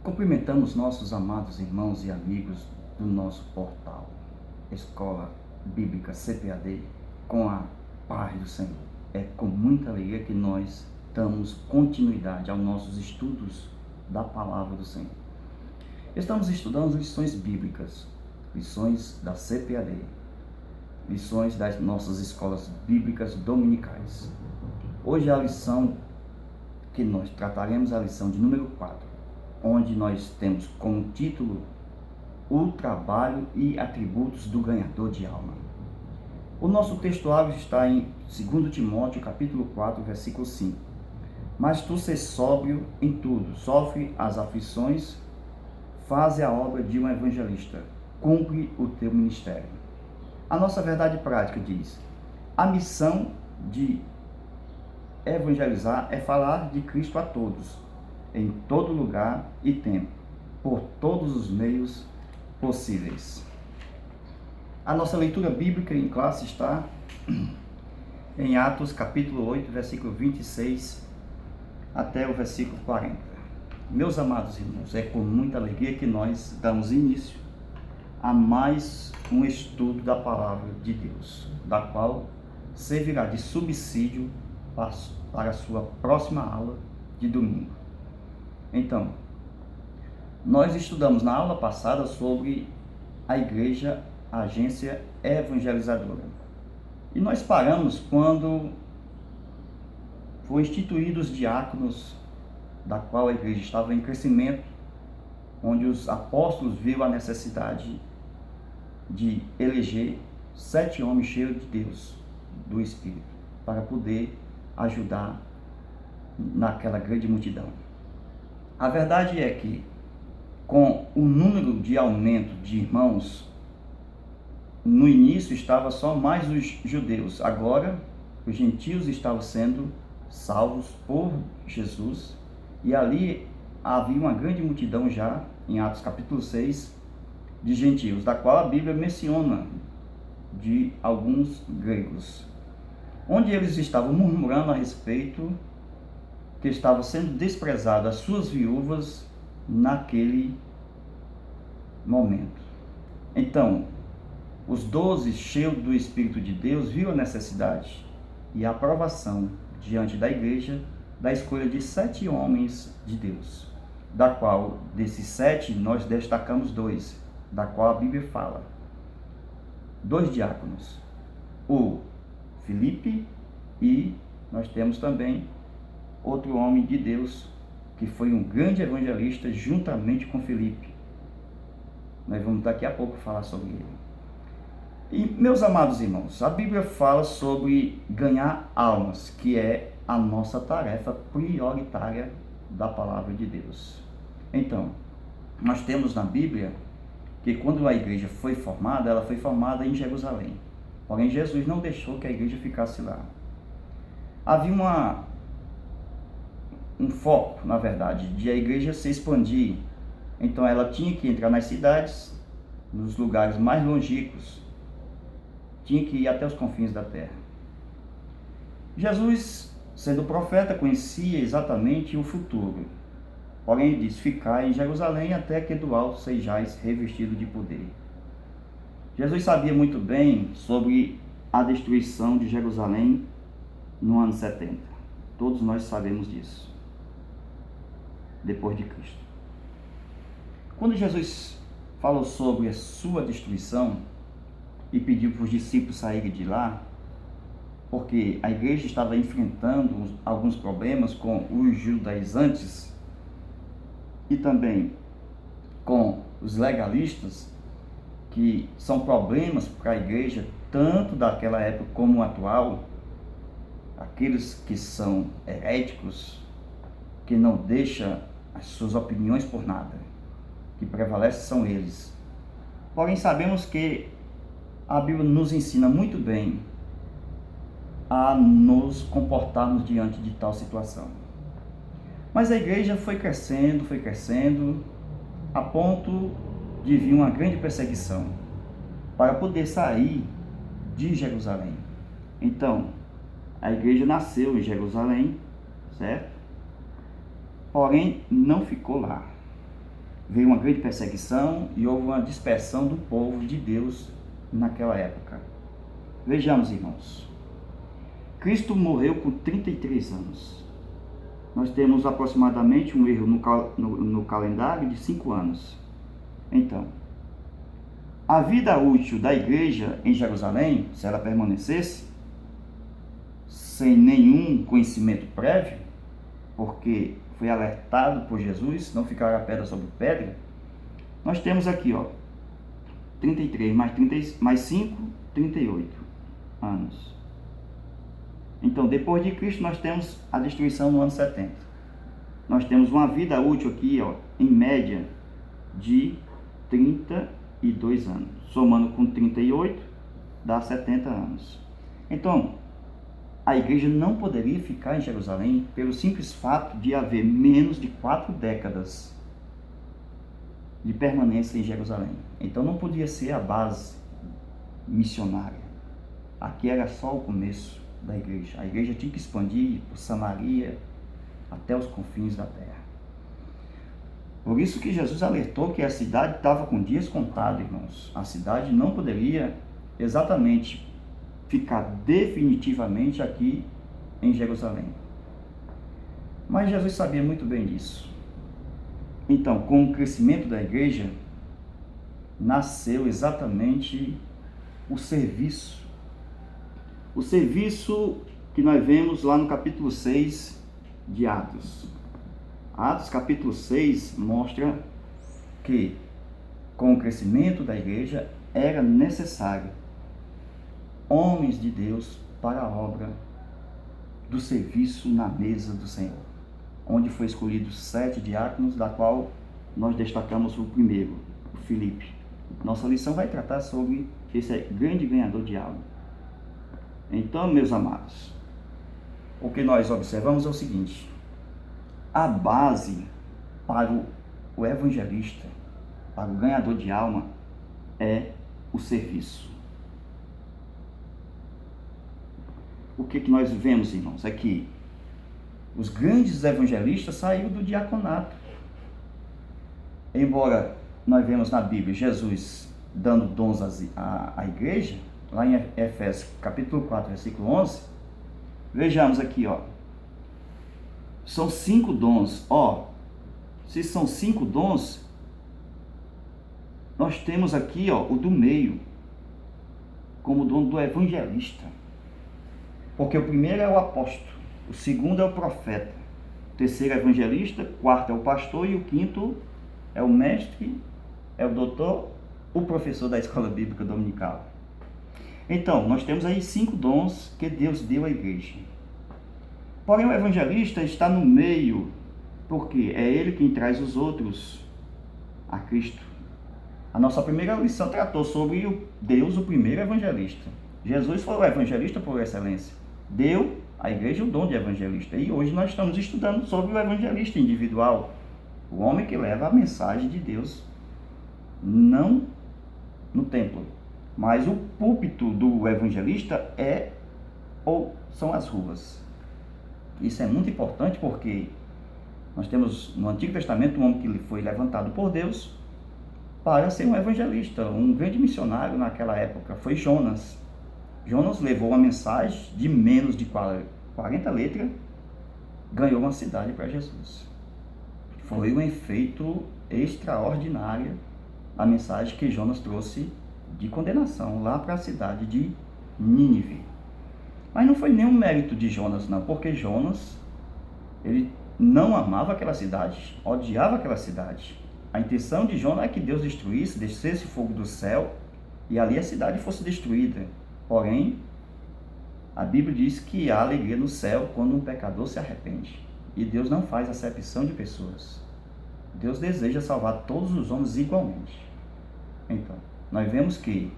Cumprimentamos nossos amados irmãos e amigos do nosso portal Escola Bíblica CPAD com a paz do Senhor. É com muita alegria que nós damos continuidade aos nossos estudos da Palavra do Senhor. Estamos estudando lições bíblicas, lições da CPAD, lições das nossas escolas bíblicas dominicais. Hoje a lição que nós trataremos é a lição de número 4, onde nós temos como título o trabalho e atributos do ganhador de alma. O nosso textuário está em 2 Timóteo, capítulo 4, versículo 5. Mas tu sês sóbrio em tudo, sofre as aflições, faze a obra de um evangelista, cumpre o teu ministério. A nossa verdade prática diz: a missão de evangelizar é falar de Cristo a todos, em todo lugar e tempo, por todos os meios possíveis. A nossa leitura bíblica em classe está em Atos capítulo 8, versículo 26 até o versículo 40. Meus amados irmãos, é com muita alegria que nós damos início a mais um estudo da Palavra de Deus, da qual servirá de subsídio para a sua próxima aula de domingo. Então, nós estudamos na aula passada sobre a igreja, a agência evangelizadora. E nós paramos quando foram instituídos os diáconos, da qual a igreja estava em crescimento, onde os apóstolos viram a necessidade de eleger 7 homens cheios de Deus, do Espírito, para poder ajudar naquela grande multidão. A verdade é que, com o número de aumento de irmãos, no início estava só mais os judeus, agora os gentios estavam sendo salvos por Jesus, e ali havia uma grande multidão já, em Atos capítulo 6, de gentios, da qual a Bíblia menciona de alguns gregos, onde eles estavam murmurando a respeito que estavam sendo desprezadas as suas viúvas naquele momento. Então, os 12, cheios do Espírito de Deus, viram a necessidade e a aprovação diante da igreja da escolha de 7 homens de Deus, da qual, desses 7, nós destacamos 2, da qual a Bíblia fala. 2 diáconos, o Filipe, e nós temos também outro homem de Deus, que foi um grande evangelista juntamente com Filipe. Nós vamos daqui a pouco falar sobre ele. E, meus amados irmãos, a Bíblia fala sobre ganhar almas, que é a nossa tarefa prioritária da palavra de Deus. Então, nós temos na Bíblia que quando a igreja foi formada, ela foi formada em Jerusalém. Porém, Jesus não deixou que a igreja ficasse lá. Havia um foco, na verdade, de a igreja se expandir. Então ela tinha que entrar nas cidades, nos lugares mais longínquos, tinha que ir até os confins da terra. Jesus, sendo profeta, conhecia exatamente o futuro. Porém, ele disse: ficai em Jerusalém até que do alto sejais revestido de poder. Jesus sabia muito bem sobre a destruição de Jerusalém no ano 70. Todos nós sabemos disso, depois de Cristo. Quando Jesus falou sobre a sua destruição e pediu para os discípulos saírem de lá, porque a igreja estava enfrentando alguns problemas com os judaizantes e também com os legalistas, que são problemas para a igreja, tanto daquela época como atual, aqueles que são heréticos, que não deixam as suas opiniões por nada, que prevalecem são eles. Porém, sabemos que a Bíblia nos ensina muito bem a nos comportarmos diante de tal situação. Mas a igreja foi crescendo, a ponto de vir uma grande perseguição para poder sair de Jerusalém. Então, a igreja nasceu em Jerusalém, certo? Porém, não ficou lá. veio uma grande perseguição e houve uma dispersão do povo de Deus naquela época. Vejamos, irmãos. Cristo morreu com 33 anos. Nós temos aproximadamente um erro no calendário de 5 anos. Então, a vida útil da igreja em Jerusalém, se ela permanecesse, sem nenhum conhecimento prévio, porque foi alertado por Jesus, não ficará pedra sobre pedra, nós temos aqui, 33 mais 5, 38 anos. Então, depois de Cristo, nós temos a destruição no ano 70. Nós temos uma vida útil aqui, em média, de 32 anos. Somando com 38, dá 70 anos. Então, a igreja não poderia ficar em Jerusalém pelo simples fato de haver menos de 4 décadas de permanência em Jerusalém. Então, não podia ser a base missionária. Aqui era só o começo da igreja. A igreja tinha que expandir por Samaria até os confins da terra. Por isso que Jesus alertou que a cidade estava com dias contados, irmãos. A cidade não poderia exatamente ficar definitivamente aqui em Jerusalém. Mas Jesus sabia muito bem disso. Então, com o crescimento da igreja, nasceu exatamente o serviço. O serviço que nós vemos lá no capítulo 6 de Atos. Atos capítulo 6 mostra que com o crescimento da igreja era necessário homens de Deus para a obra do serviço na mesa do Senhor, onde foi escolhido 7 diáconos, da qual nós destacamos o primeiro, o Filipe. Nossa lição vai tratar sobre esse grande ganhador de alma. Então, meus amados, o que nós observamos é o seguinte: a base para o evangelista, para o ganhador de alma, é o serviço. O que nós vemos, irmãos, é que os grandes evangelistas saíram do diaconato. Embora nós vemos na Bíblia Jesus dando dons à igreja, lá em Efésios capítulo 4, versículo 11, vejamos aqui, são 5 dons. Se são 5 dons, nós temos aqui, o do meio, como dom do evangelista. Porque o primeiro é o apóstolo, o segundo é o profeta, o terceiro é o evangelista, o quarto é o pastor e o quinto é o mestre, é o doutor, o professor da escola bíblica dominical. Então, nós temos aí 5 dons que Deus deu à igreja. Porém, o evangelista está no meio, porque é ele quem traz os outros a Cristo. A nossa primeira lição tratou sobre Deus, o primeiro evangelista. Jesus foi o evangelista por excelência. Deu à igreja o dom de evangelista. E hoje nós estamos estudando sobre o evangelista individual, o homem que leva a mensagem de Deus, não no templo, mas o púlpito do evangelista são as ruas. Isso é muito importante porque nós temos no Antigo Testamento um homem que foi levantado por Deus para ser um evangelista, um grande missionário naquela época, foi Jonas. Jonas levou uma mensagem de menos de 40 letras, ganhou uma cidade para Jesus. Foi um efeito extraordinário a mensagem que Jonas trouxe de condenação lá para a cidade de Nínive. Mas não foi nenhum mérito de Jonas, não, porque Jonas, ele não amava aquela cidade, odiava aquela cidade. A intenção de Jonas é que Deus destruísse, descesse fogo do céu e ali a cidade fosse destruída. Porém, a Bíblia diz que há alegria no céu quando um pecador se arrepende. E Deus não faz acepção de pessoas. Deus deseja salvar todos os homens igualmente. Então, nós vemos que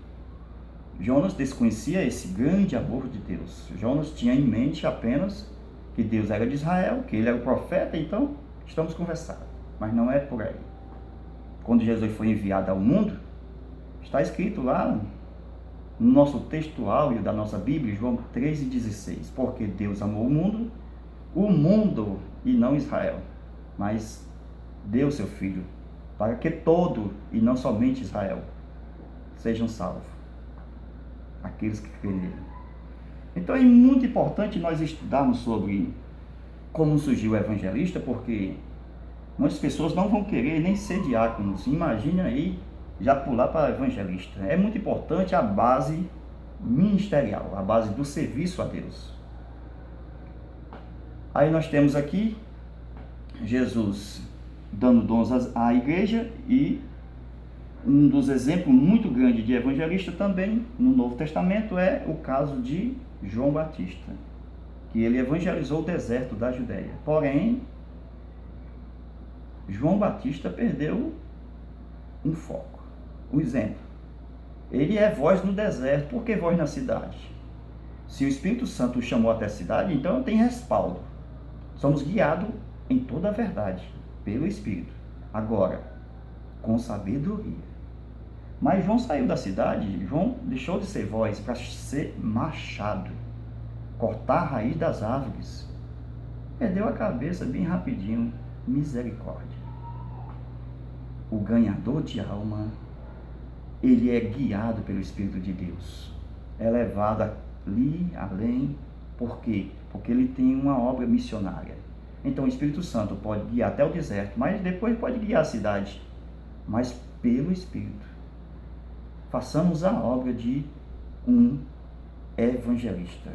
Jonas desconhecia esse grande amor de Deus. Jonas tinha em mente apenas que Deus era de Israel, que ele era o profeta, então estamos conversando. Mas não é por aí. Quando Jesus foi enviado ao mundo, está escrito lá no nosso textual da nossa Bíblia, João 3,16, porque Deus amou o mundo e não Israel, mas deu seu Filho para que todo, e não somente Israel, sejam salvos, aqueles que creem nele. Então é muito importante nós estudarmos sobre como surgiu o evangelista, porque muitas pessoas não vão querer nem ser diáconos. Imagina aí já pular para evangelista. É muito importante a base ministerial, a base do serviço a Deus. Aí nós temos aqui Jesus dando dons à igreja, e um dos exemplos muito grandes de evangelista também no Novo Testamento é o caso de João Batista, que ele evangelizou o deserto da Judéia. Porém, João Batista perdeu um foco, um exemplo. Ele é voz no deserto. Por que voz na cidade? Se o Espírito Santo o chamou até a cidade, então tem respaldo. Somos guiados em toda a verdade pelo Espírito. Agora, com sabedoria. Mas João saiu da cidade, João deixou de ser voz para ser machado, cortar a raiz das árvores. Perdeu a cabeça bem rapidinho. Misericórdia. O ganhador de alma, ele é guiado pelo Espírito de Deus. É levado ali, além. Por quê? Porque ele tem uma obra missionária. Então o Espírito Santo pode guiar até o deserto, mas depois pode guiar a cidade. Mas pelo Espírito. Façamos a obra de um evangelista.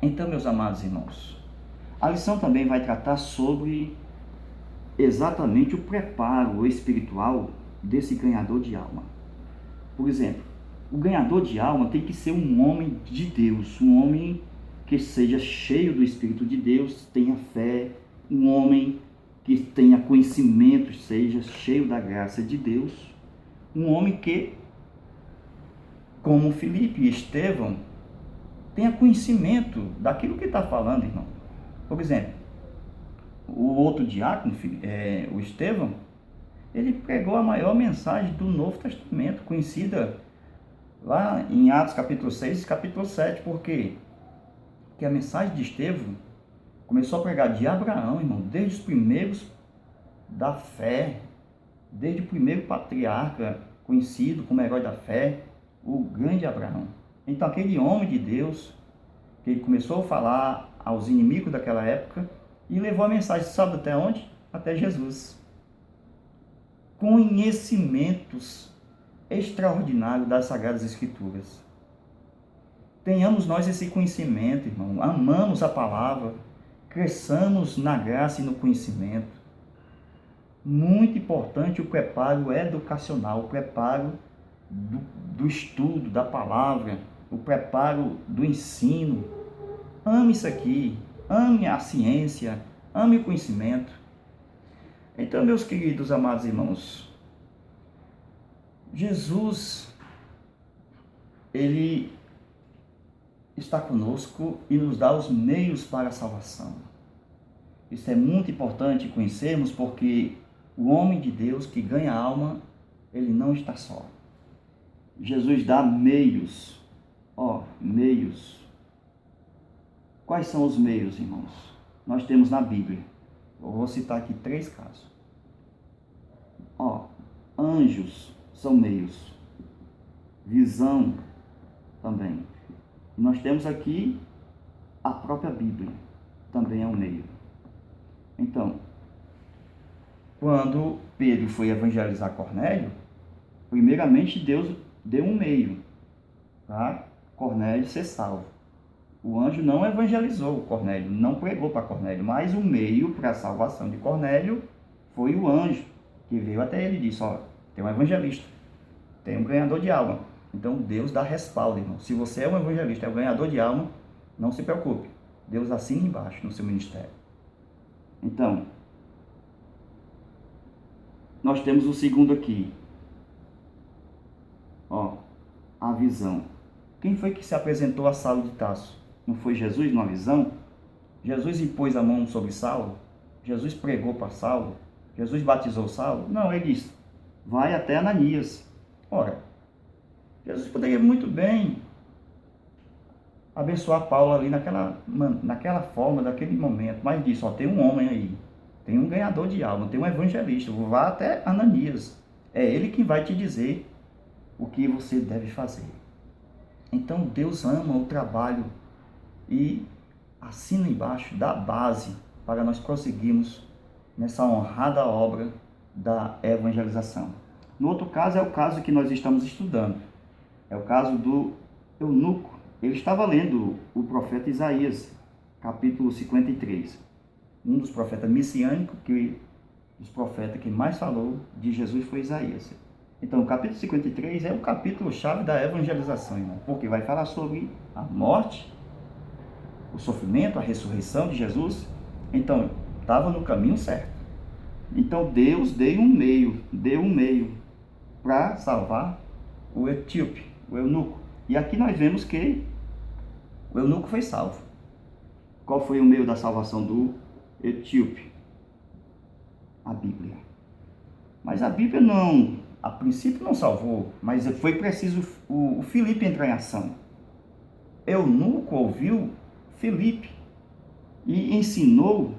Então, meus amados irmãos, a lição também vai tratar sobre exatamente o preparo espiritual desse ganhador de alma. Por exemplo, o ganhador de alma tem que ser um homem de Deus, um homem que seja cheio do Espírito de Deus, tenha fé, um homem que tenha conhecimento, seja cheio da graça de Deus, um homem que, como Filipe e Estevão, tenha conhecimento daquilo que está falando, irmão. Por exemplo, o outro diácono, o Estevão, ele pregou a maior mensagem do Novo Testamento, conhecida lá em Atos capítulo 6 e capítulo 7. Por quê? Porque a mensagem de Estevão começou a pregar de Abraão, irmão, desde os primeiros da fé, desde o primeiro patriarca conhecido como herói da fé, o grande Abraão. Então aquele homem de Deus, que ele começou a falar aos inimigos daquela época, e levou a mensagem, sabe até onde? Até Jesus. Conhecimentos extraordinários das Sagradas Escrituras. Tenhamos nós esse conhecimento, irmão. Amamos a palavra, cresçamos na graça e no conhecimento. Muito importante o preparo educacional, o preparo do estudo da palavra, o preparo do ensino. Ame isso aqui. Ame a ciência, ame o conhecimento. Então, meus queridos, amados irmãos, Jesus, ele está conosco e nos dá os meios para a salvação. Isso é muito importante conhecermos, porque o homem de Deus que ganha alma, ele não está só. Jesus dá meios, meios. Quais são os meios, irmãos? Nós temos na Bíblia. Eu vou citar aqui 3 casos. Anjos são meios. Visão também. E nós temos aqui a própria Bíblia. Também é um meio. Então, quando Pedro foi evangelizar Cornélio, primeiramente Deus deu um meio para Cornélio ser salvo. O anjo não evangelizou Cornélio, não pregou para Cornélio, mas o meio para a salvação de Cornélio foi o anjo, que veio até ele e disse, tem um evangelista, tem um ganhador de alma. Então Deus dá respaldo, irmão. Se você é um evangelista, é um ganhador de alma, não se preocupe. Deus assina embaixo no seu ministério. Então, nós temos o segundo aqui. A visão. Quem foi que se apresentou a Saulo de Tarso? Não foi Jesus numa visão? Jesus impôs a mão sobre Saulo? Jesus pregou para Saulo? Jesus batizou Saulo? Não, ele disse, vai até Ananias. Ora, Jesus poderia muito bem abençoar Paulo ali naquela forma, naquele momento, mas disse, tem um homem aí tem um ganhador de alma, tem um evangelista. Vá até Ananias. É ele que vai te dizer o que você deve fazer. Então Deus ama o trabalho e assina embaixo da base para nós prosseguirmos nessa honrada obra da evangelização. No outro caso é o caso que nós estamos estudando. É o caso do eunuco. Ele estava lendo o profeta Isaías, capítulo 53. Um dos profetas messiânicos, os profetas que mais falou de Jesus foi Isaías. Então, o capítulo 53 é o capítulo-chave da evangelização, irmão, porque vai falar sobre a morte, o sofrimento, a ressurreição de Jesus. Então, estava no caminho certo. Então, Deus deu um meio para salvar o etíope, o eunuco. E aqui nós vemos que o eunuco foi salvo. Qual foi o meio da salvação do etíope? A Bíblia. Mas a Bíblia não, a princípio não salvou, mas foi preciso o Filipe entrar em ação. Eunuco ouviu Filipe e ensinou,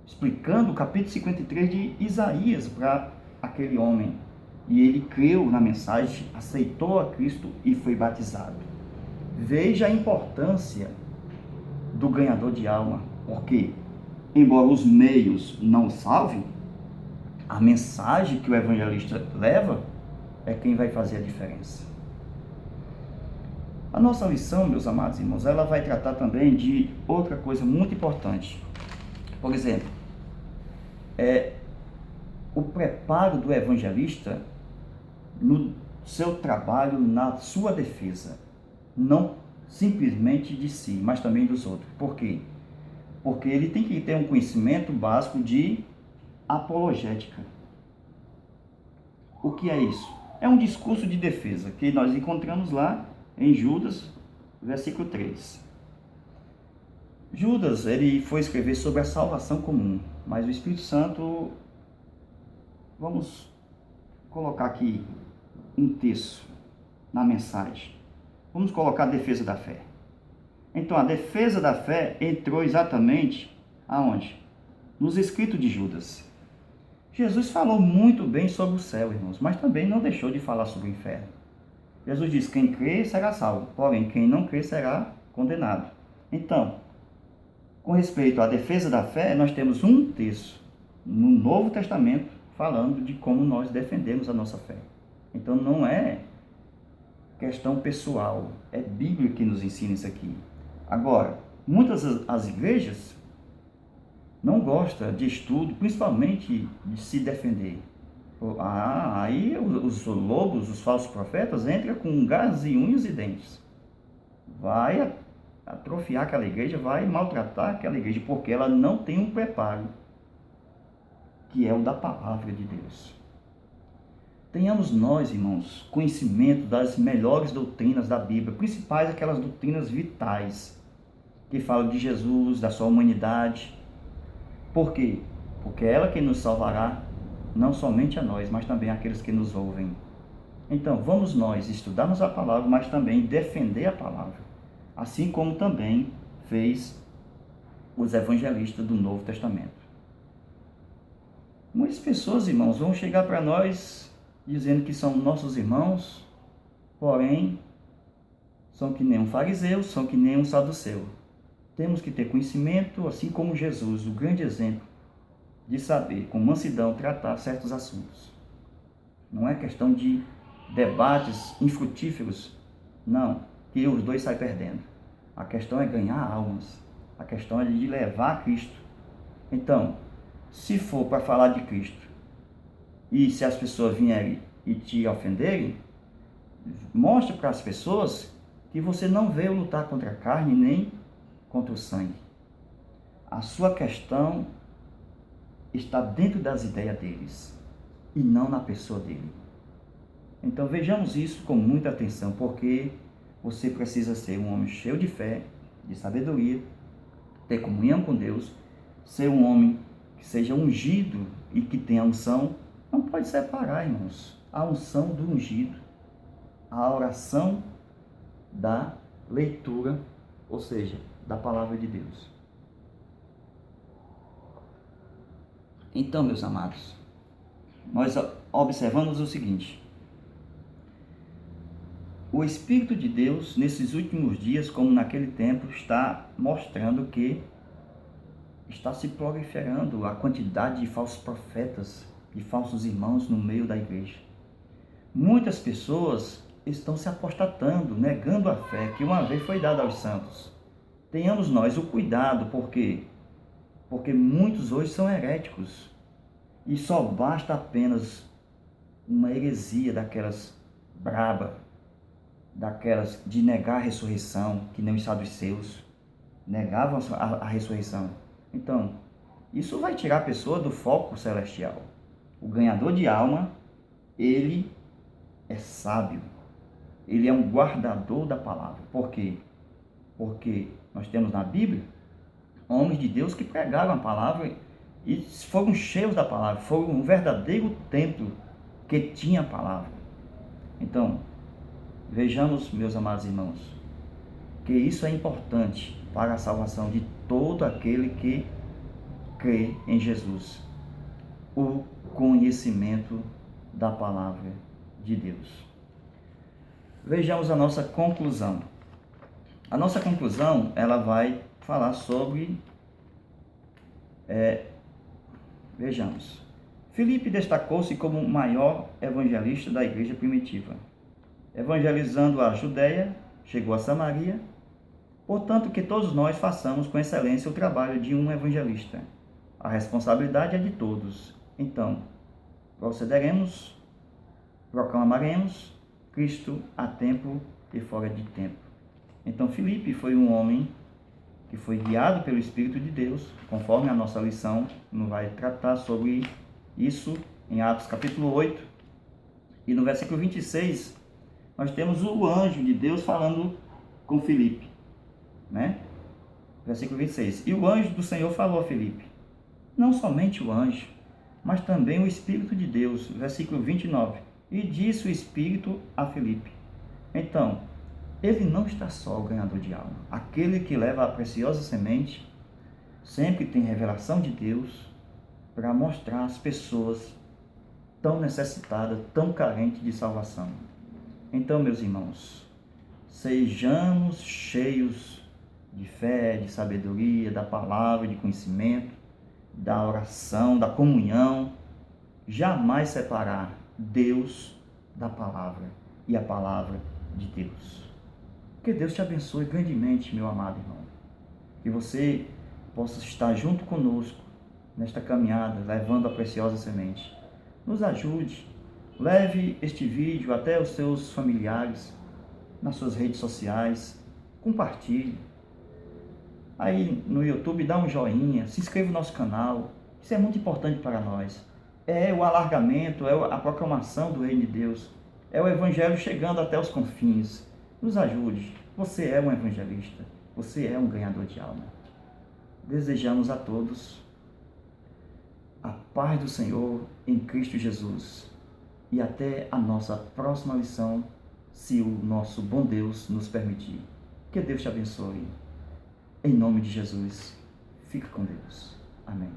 explicando o capítulo 53 de Isaías para aquele homem. E ele creu na mensagem, aceitou a Cristo e foi batizado. Veja a importância do ganhador de alma, porque, embora os meios não salvem, a mensagem que o evangelista leva é quem vai fazer a diferença. A nossa lição, meus amados irmãos, ela vai tratar também de outra coisa muito importante. Por exemplo, o preparo do evangelista no seu trabalho, na sua defesa. Não simplesmente de si, mas também dos outros. Por quê? Porque ele tem que ter um conhecimento básico de apologética. O que é isso? É um discurso de defesa que nós encontramos lá em Judas, versículo 3. Judas, ele foi escrever sobre a salvação comum, mas o Espírito Santo, vamos colocar aqui um texto na mensagem. Vamos colocar a defesa da fé. Então, a defesa da fé entrou exatamente aonde? Nos escritos de Judas. Jesus falou muito bem sobre o céu, irmãos, mas também não deixou de falar sobre o inferno. Jesus disse: quem crê será salvo, porém quem não crê será condenado. Então, com respeito à defesa da fé, nós temos um texto no Novo Testamento falando de como nós defendemos a nossa fé. Então não é questão pessoal, é Bíblia que nos ensina isso aqui. Agora, muitas as igrejas não gostam de estudo, principalmente de se defender. Aí os lobos, os falsos profetas, entram com garras e unhas e dentes. Vai atrofiar aquela igreja, vai maltratar aquela igreja, porque ela não tem um preparo, que é o da palavra de Deus. Tenhamos nós, irmãos, conhecimento das melhores doutrinas da Bíblia, principais aquelas doutrinas vitais, que falam de Jesus, da sua humanidade. Por quê? Porque é ela quem nos salvará, não somente a nós, mas também aqueles que nos ouvem. Então, vamos nós estudarmos a palavra, mas também defender a palavra, assim como também fez os evangelistas do Novo Testamento. Muitas pessoas, irmãos, vão chegar para nós dizendo que são nossos irmãos, porém, são que nem um fariseu, são que nem um saduceu. Temos que ter conhecimento, assim como Jesus, o grande exemplo de saber, com mansidão, tratar certos assuntos. Não é questão de debates infrutíferos, não, que os dois saem perdendo. A questão é ganhar almas, a questão é de levar a Cristo. Então, se for para falar de Cristo, e se as pessoas vierem e te ofenderem, mostre para as pessoas que você não veio lutar contra a carne nem contra o sangue. A sua questão está dentro das ideias deles e não na pessoa dele. Então vejamos isso com muita atenção, porque você precisa ser um homem cheio de fé, de sabedoria, ter comunhão com Deus, ser um homem que seja ungido e que tenha unção. Não pode separar, irmãos, a unção do ungido, a oração da leitura, ou seja, da palavra de Deus. Então, meus amados, nós observamos o seguinte: o Espírito de Deus, nesses últimos dias, como naquele tempo, está mostrando que está se proliferando a quantidade de falsos profetas, de falsos irmãos no meio da igreja. Muitas pessoas estão se apostatando, negando a fé que uma vez foi dada aos santos. Tenhamos nós o cuidado, porque muitos hoje são heréticos. E só basta apenas uma heresia daquelas braba, daquelas de negar a ressurreição, que nem os saduceus negavam a ressurreição. Então, isso vai tirar a pessoa do foco celestial. O ganhador de alma, ele é sábio. Ele é um guardador da palavra. Por quê? Porque nós temos na Bíblia homens de Deus que pregaram a palavra e foram cheios da palavra, foram um verdadeiro templo que tinha a palavra. Então, vejamos, meus amados irmãos, que isso é importante para a salvação de todo aquele que crê em Jesus. O conhecimento da palavra de Deus. Vejamos a nossa conclusão. A nossa conclusão, ela vai falar sobre... Vejamos. Filipe destacou-se como o maior evangelista da igreja primitiva. Evangelizando a Judéia, chegou a Samaria. Portanto, que todos nós façamos com excelência o trabalho de um evangelista. A responsabilidade é de todos. Então, procederemos, proclamaremos Cristo a tempo e fora de tempo. Então, Filipe foi um homem que foi guiado pelo Espírito de Deus, conforme a nossa lição não vai tratar sobre isso em Atos capítulo 8. E no versículo 26, nós temos o anjo de Deus falando com Filipe, né? Versículo 26. E o anjo do Senhor falou a Filipe. Não somente o anjo, mas também o Espírito de Deus. Versículo 29. E disse o Espírito a Filipe. Então, ele não está só o ganhador de alma. Aquele que leva a preciosa semente sempre tem revelação de Deus para mostrar às pessoas tão necessitadas, tão carentes de salvação. Então, meus irmãos, sejamos cheios de fé, de sabedoria, da palavra, de conhecimento, da oração, da comunhão. Jamais separar Deus da palavra e a palavra de Deus. Que Deus te abençoe grandemente, meu amado irmão. Que você possa estar junto conosco nesta caminhada, levando a preciosa semente. Nos ajude, leve este vídeo até os seus familiares, nas suas redes sociais, compartilhe. Aí no YouTube dá um joinha, se inscreva no nosso canal, isso é muito importante para nós. É o alargamento, é a proclamação do Reino de Deus, é o Evangelho chegando até os confins. Nos ajude, você é um evangelista, você é um ganhador de alma. Desejamos a todos a paz do Senhor em Cristo Jesus e até a nossa próxima lição, se o nosso bom Deus nos permitir. Que Deus te abençoe. Em nome de Jesus, fique com Deus. Amém.